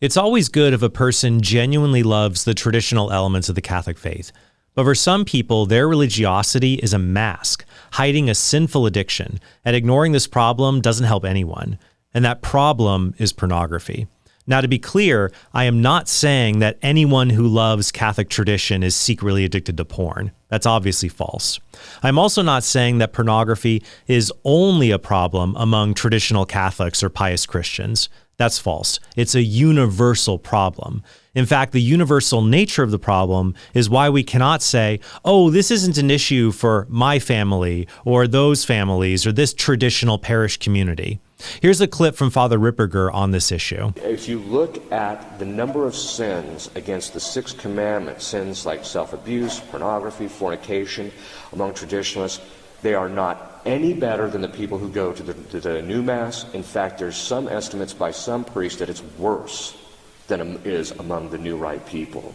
It's always good if a person genuinely loves the traditional elements of the Catholic faith. But for some people, their religiosity is a mask, hiding a sinful addiction, and ignoring this problem doesn't help anyone. And that problem is pornography. Now, to be clear, I am not saying that anyone who loves Catholic tradition is secretly addicted to porn. That's obviously false. I'm also not saying that pornography is only a problem among traditional Catholics or pious Christians. That's false. It's a universal problem. In fact, the universal nature of the problem is why we cannot say, oh, this isn't an issue for my family or those families or this traditional parish community. Here's a clip from Father Ripperger on this issue. If you look at the number of sins against the sixth commandment, sins like self-abuse, pornography, fornication, among traditionalists, they are not any better than the people who go to the new Mass. In fact, there's some estimates by some priests that it's worse than it is among the new right people.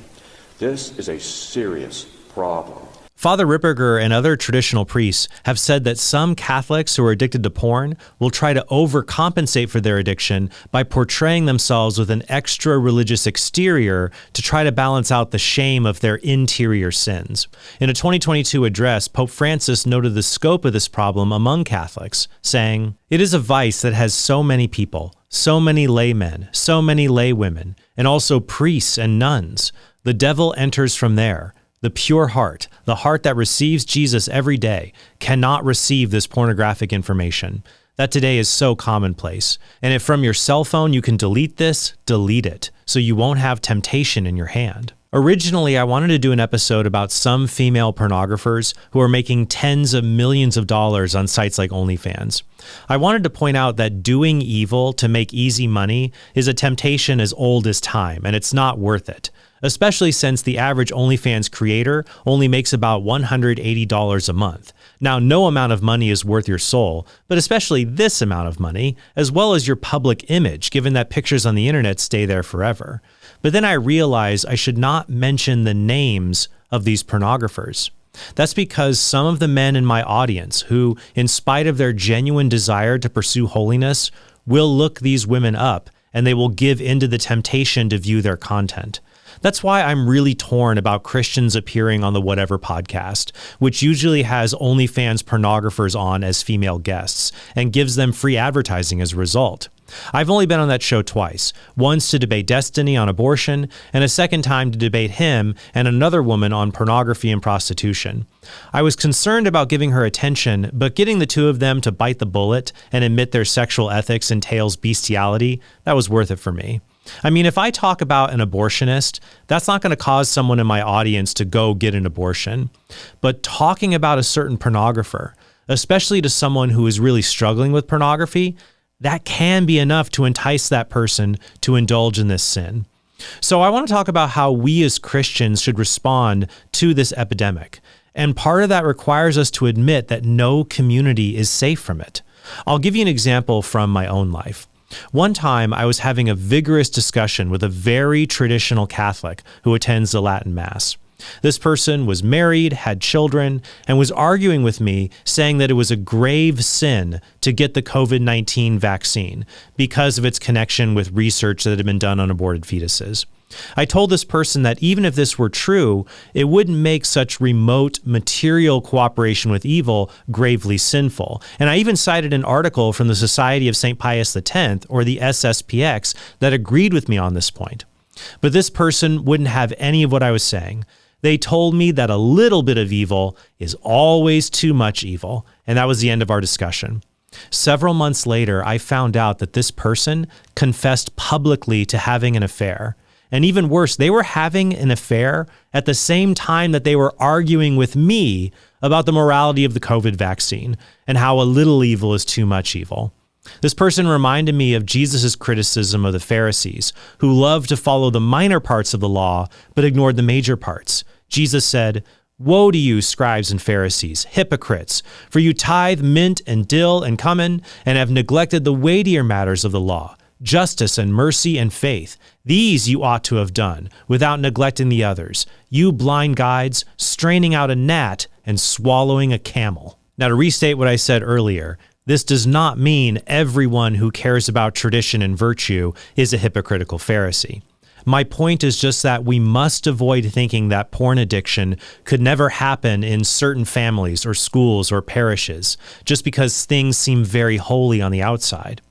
This is a serious problem. Father Ripperger and other traditional priests have said that some Catholics who are addicted to porn will try to overcompensate for their addiction by portraying themselves with an extra religious exterior to try to balance out the shame of their interior sins. In a 2022 address, Pope Francis noted the scope of this problem among Catholics, saying, "It is a vice that has so many people, so many laymen, so many laywomen, and also priests and nuns. The devil enters from there. The pure heart, the heart that receives Jesus every day, cannot receive this pornographic information. That today is so commonplace. And if from your cell phone you can delete this, delete it, so you won't have temptation in your hand." Originally, I wanted to do an episode about some female pornographers who are making tens of millions of dollars on sites like OnlyFans. I wanted to point out that doing evil to make easy money is a temptation as old as time, and it's not worth it. Especially since the average OnlyFans creator only makes about $180 a month. Now, no amount of money is worth your soul, but especially this amount of money, as well as your public image, given that pictures on the internet stay there forever. But then I realized I should not mention the names of these pornographers. That's because some of the men in my audience who, in spite of their genuine desire to pursue holiness, will look these women up and they will give into the temptation to view their content. That's why I'm really torn about Christians appearing on the Whatever podcast, which usually has OnlyFans pornographers on as female guests and gives them free advertising as a result. I've only been on that show twice, once to debate Destiny on abortion, and a second time to debate him and another woman on pornography and prostitution. I was concerned about giving her attention, but getting the two of them to bite the bullet and admit their sexual ethics entails bestiality, that was worth it for me. I mean, if I talk about an abortionist, that's not going to cause someone in my audience to go get an abortion. But talking about a certain pornographer, especially to someone who is really struggling with pornography, that can be enough to entice that person to indulge in this sin. So I want to talk about how we as Christians should respond to this epidemic. And part of that requires us to admit that no community is safe from it. I'll give you an example from my own life. One time, I was having a vigorous discussion with a very traditional Catholic who attends the Latin Mass. This person was married, had children, and was arguing with me, saying that it was a grave sin to get the COVID-19 vaccine because of its connection with research that had been done on aborted fetuses. I told this person that even if this were true, it wouldn't make such remote material cooperation with evil gravely sinful. And I even cited an article from the Society of St. Pius X, or the SSPX, that agreed with me on this point. But this person wouldn't have any of what I was saying. They told me that a little bit of evil is always too much evil, and that was the end of our discussion. Several months later, I found out that this person confessed publicly to having an affair. And even worse, they were having an affair at the same time that they were arguing with me about the morality of the COVID vaccine and how a little evil is too much evil. This person reminded me of Jesus' criticism of the Pharisees, who loved to follow the minor parts of the law, but ignored the major parts. Jesus said, "Woe to you, scribes and Pharisees, hypocrites, for you tithe mint and dill and cumin, and have neglected the weightier matters of the law, justice and mercy and faith. These you ought to have done, without neglecting the others. You blind guides, straining out a gnat and swallowing a camel." Now, to restate what I said earlier, This does not mean everyone who cares about tradition and virtue is a hypocritical Pharisee. My point is just that we must avoid thinking that porn addiction could never happen in certain families or schools or parishes, just because things seem very holy on the outside.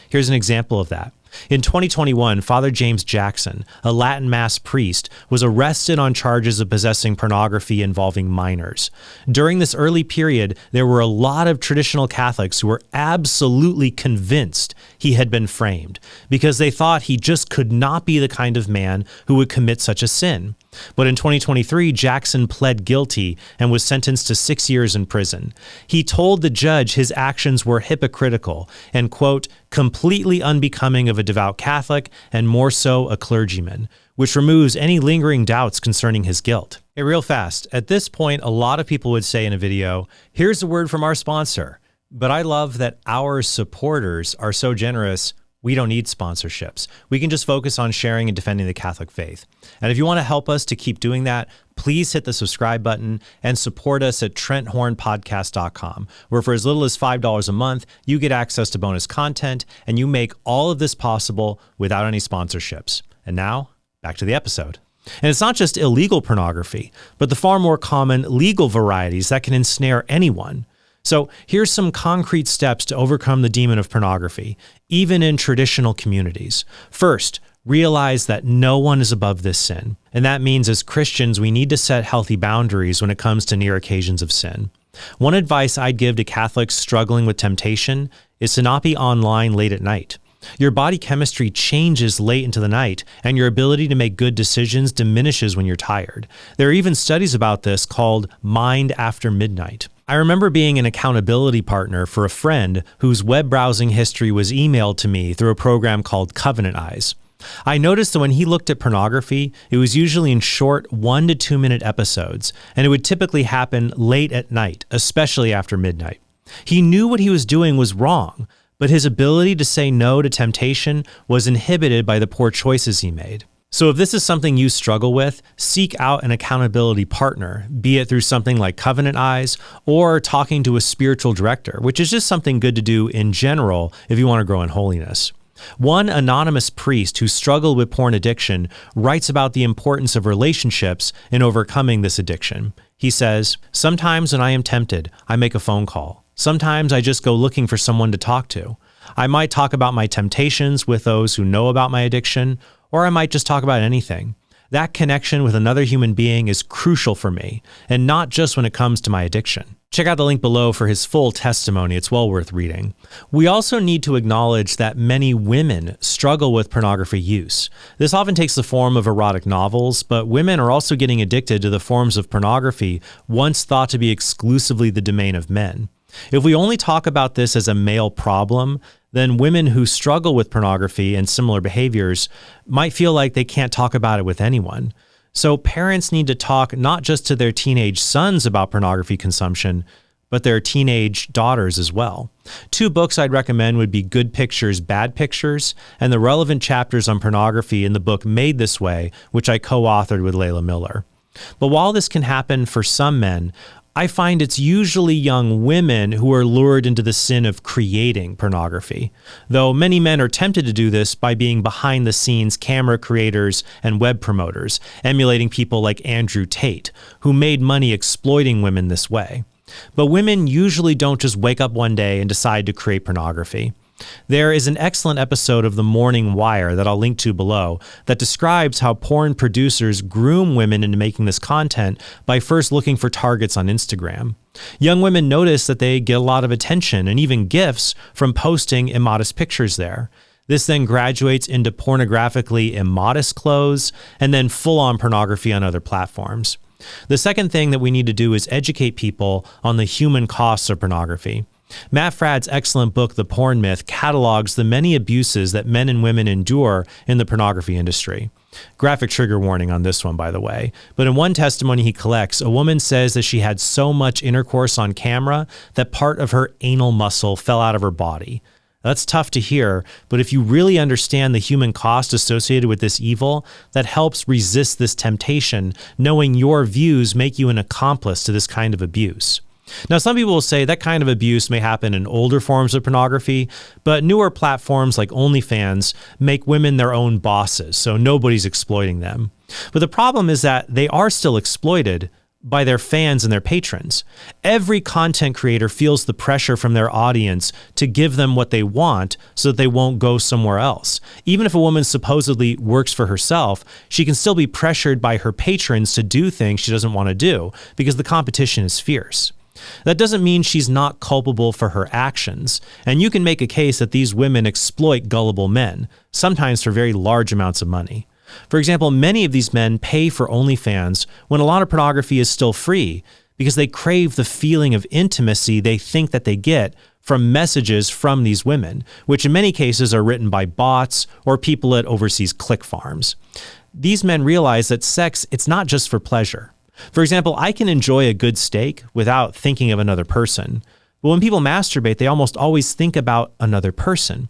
Here's an example of that. In 2021, Father James Jackson, a Latin Mass priest, was arrested on charges of possessing pornography involving minors. During this early period, there were a lot of traditional Catholics who were absolutely convinced he had been framed because they thought he just could not be the kind of man who would commit such a sin. But in 2023, Jackson pled guilty and was sentenced to 6 years in prison. He told the judge his actions were hypocritical and, quote, completely unbecoming of a devout Catholic and more so a clergyman, which removes any lingering doubts concerning his guilt. Hey, real fast, at this point, a lot of people would say in a video, here's a word from our sponsor. But I love that our supporters are so generous, we don't need sponsorships. We can just focus on sharing and defending the Catholic faith. And if you want to help us to keep doing that, please hit the subscribe button and support us at TrentHornPodcast.com, where for as little as $5 a month, you get access to bonus content, and you make all of this possible without any sponsorships. And now, back to the episode. And it's not just illegal pornography, but the far more common legal varieties that can ensnare anyone. So here's some concrete steps to overcome the demon of pornography, even in traditional communities. First, realize that no one is above this sin. And that means as Christians, we need to set healthy boundaries when it comes to near occasions of sin. One advice I'd give to Catholics struggling with temptation is to not be online late at night. Your body chemistry changes late into the night, and your ability to make good decisions diminishes when you're tired. There are even studies about this called mind after midnight. I remember being an accountability partner for a friend whose web browsing history was emailed to me through a program called Covenant Eyes. I noticed that when he looked at pornography, it was usually in short 1 to 2 minute episodes, and it would typically happen late at night, especially after midnight. He knew what he was doing was wrong, but his ability to say no to temptation was inhibited by the poor choices he made. So if this is something you struggle with, seek out an accountability partner, be it through something like Covenant Eyes or talking to a spiritual director, which is just something good to do in general if you want to grow in holiness. One anonymous priest who struggled with porn addiction writes about the importance of relationships in overcoming this addiction. He says, "Sometimes when I am tempted, I make a phone call. Sometimes I just go looking for someone to talk to. I might talk about my temptations with those who know about my addiction, or I might just talk about anything. That connection with another human being is crucial for me, and not just when it comes to my addiction." Check out the link below for his full testimony. It's well worth reading. We also need to acknowledge that many women struggle with pornography use. This often takes the form of erotic novels, but women are also getting addicted to the forms of pornography once thought to be exclusively the domain of men. If we only talk about this as a male problem, then women who struggle with pornography and similar behaviors might feel like they can't talk about it with anyone. So parents need to talk not just to their teenage sons about pornography consumption, but their teenage daughters as well. 2 books I'd recommend would be Good Pictures, Bad Pictures, and the relevant chapters on pornography in the book Made This Way, which I co-authored with Layla Miller. But while this can happen for some men, I find it's usually young women who are lured into the sin of creating pornography, though many men are tempted to do this by being behind-the-scenes camera creators and web promoters, emulating people like Andrew Tate, who made money exploiting women this way. But women usually don't just wake up one day and decide to create pornography. There is an excellent episode of The Morning Wire that I'll link to below that describes how porn producers groom women into making this content by first looking for targets on Instagram. Young women notice that they get a lot of attention and even gifts from posting immodest pictures there. This then graduates into pornographically immodest clothes and then full-on pornography on other platforms. The second thing that we need to do is educate people on the human costs of pornography. Matt Fradd's excellent book, The Porn Myth, catalogs the many abuses that men and women endure in the pornography industry. Graphic trigger warning on this one, by the way. But in one testimony he collects, a woman says that she had so much intercourse on camera that part of her anal muscle fell out of her body. That's tough to hear, but if you really understand the human cost associated with this evil, that helps resist this temptation, knowing your views make you an accomplice to this kind of abuse. Now, some people will say that kind of abuse may happen in older forms of pornography, but newer platforms like OnlyFans make women their own bosses, so nobody's exploiting them. But the problem is that they are still exploited by their fans and their patrons. Every content creator feels the pressure from their audience to give them what they want so that they won't go somewhere else. Even if a woman supposedly works for herself, she can still be pressured by her patrons to do things she doesn't want to do because the competition is fierce. That doesn't mean she's not culpable for her actions, and you can make a case that these women exploit gullible men, sometimes for very large amounts of money. For example, many of these men pay for OnlyFans when a lot of pornography is still free because they crave the feeling of intimacy they think that they get from messages from these women, which in many cases are written by bots or people at overseas click farms. These men realize that sex, it's not just for pleasure. For example, I can enjoy a good steak without thinking of another person. But when people masturbate, they almost always think about another person.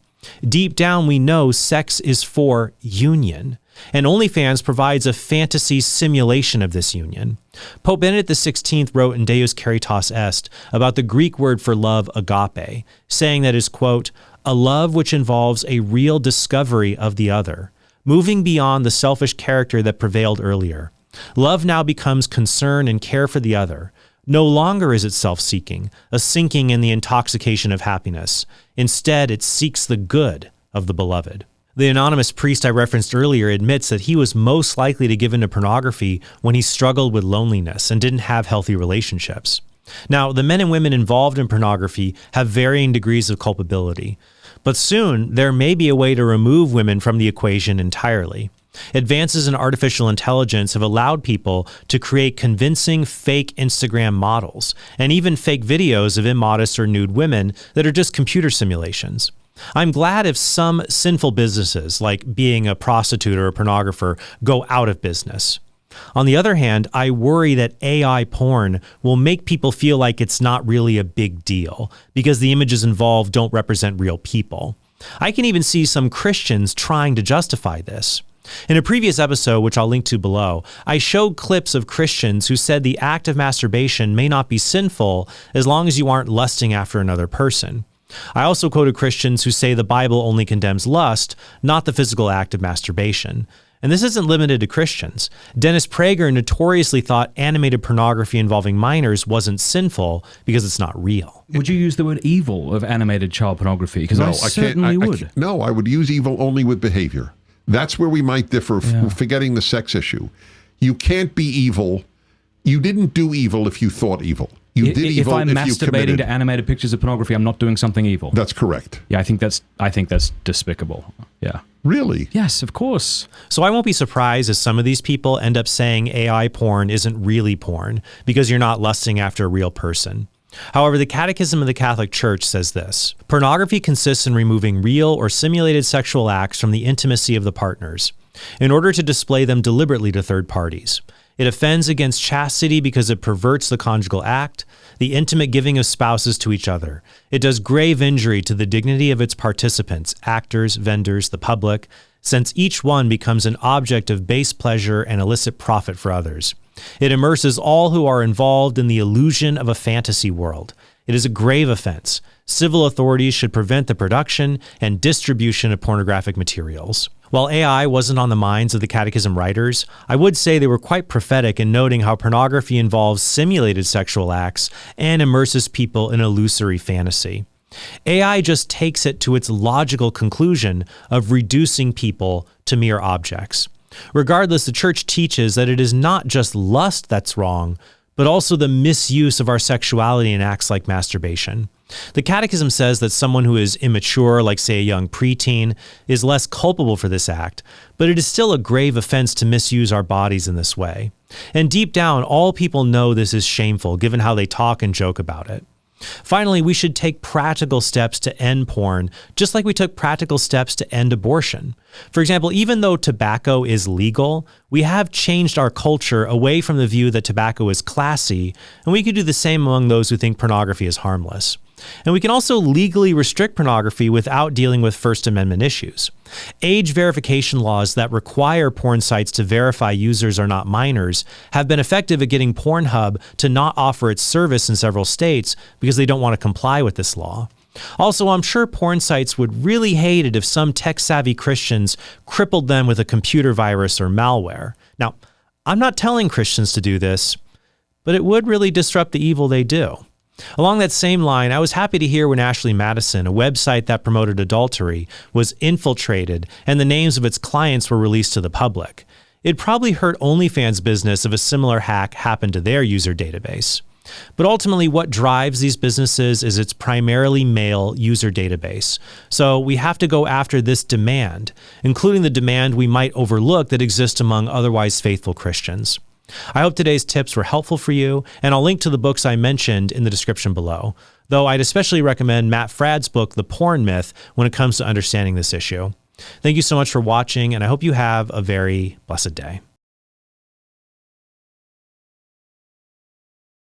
Deep down, we know sex is for union. And OnlyFans provides a fantasy simulation of this union. Pope Benedict XVI wrote in Deus Caritas Est about the Greek word for love, agape, saying that is, quote, a love which involves a real discovery of the other, moving beyond the selfish character that prevailed earlier. Love now becomes concern and care for the other. No longer is it self-seeking, a sinking in the intoxication of happiness. Instead, it seeks the good of the beloved. The anonymous priest I referenced earlier admits that he was most likely to give into pornography when he struggled with loneliness and didn't have healthy relationships. Now, the men and women involved in pornography have varying degrees of culpability, but soon there may be a way to remove women from the equation entirely. Advances in artificial intelligence have allowed people to create convincing fake Instagram models and even fake videos of immodest or nude women that are just computer simulations. I'm glad if some sinful businesses, like being a prostitute or a pornographer, go out of business. On the other hand, I worry that AI porn will make people feel like it's not really a big deal because the images involved don't represent real people. I can even see some Christians trying to justify this. In a previous episode, which I'll link to below, I showed clips of Christians who said the act of masturbation may not be sinful as long as you aren't lusting after another person. I also quoted Christians who say the Bible only condemns lust, not the physical act of masturbation. And this isn't limited to Christians. Dennis Prager notoriously thought animated pornography involving minors wasn't sinful because it's not real. Would you use the word evil of animated child pornography? Because I certainly would. No, I would use evil only with behavior. That's where we might differ, forgetting the sex issue. You can't be evil. You didn't do evil if you thought evil. You did evil if you committed. If I'm masturbating to animated pictures of pornography, I'm not doing something evil. That's correct. Yeah, I think that's despicable. Yeah. Really? Yes, of course. So I won't be surprised if some of these people end up saying AI porn isn't really porn because you're not lusting after a real person. However, the Catechism of the Catholic Church says this: pornography consists in removing real or simulated sexual acts from the intimacy of the partners in order to display them deliberately to third parties. It offends against chastity because it perverts the conjugal act, the intimate giving of spouses to each other. It does grave injury to the dignity of its participants, actors, vendors, the public, since each one becomes an object of base pleasure and illicit profit for others. It immerses all who are involved in the illusion of a fantasy world. It is a grave offense. Civil authorities should prevent the production and distribution of pornographic materials. While AI wasn't on the minds of the Catechism writers, I would say they were quite prophetic in noting how pornography involves simulated sexual acts and immerses people in illusory fantasy. AI just takes it to its logical conclusion of reducing people to mere objects. Regardless, the Church teaches that it is not just lust that's wrong, but also the misuse of our sexuality in acts like masturbation. The Catechism says that someone who is immature, like say a young preteen, is less culpable for this act, but it is still a grave offense to misuse our bodies in this way. And deep down, all people know this is shameful, given how they talk and joke about it. Finally, we should take practical steps to end porn, just like we took practical steps to end abortion. For example, even though tobacco is legal, we have changed our culture away from the view that tobacco is classy, and we could do the same among those who think pornography is harmless. And we can also legally restrict pornography without dealing with First Amendment issues. Age verification laws that require porn sites to verify users are not minors have been effective at getting Pornhub to not offer its service in several states because they don't want to comply with this law. Also, I'm sure porn sites would really hate it if some tech-savvy Christians crippled them with a computer virus or malware. Now, I'm not telling Christians to do this, but it would really disrupt the evil they do. Along that same line, I was happy to hear when Ashley Madison, a website that promoted adultery, was infiltrated and the names of its clients were released to the public. It'd probably hurt OnlyFans' business if a similar hack happened to their user database. But ultimately, what drives these businesses is its primarily male user database. So we have to go after this demand, including the demand we might overlook that exists among otherwise faithful Christians. I hope today's tips were helpful for you, and I'll link to the books I mentioned in the description below, though I'd especially recommend Matt Fradd's book, The Porn Myth, when it comes to understanding this issue. Thank you so much for watching, and I hope you have a very blessed day.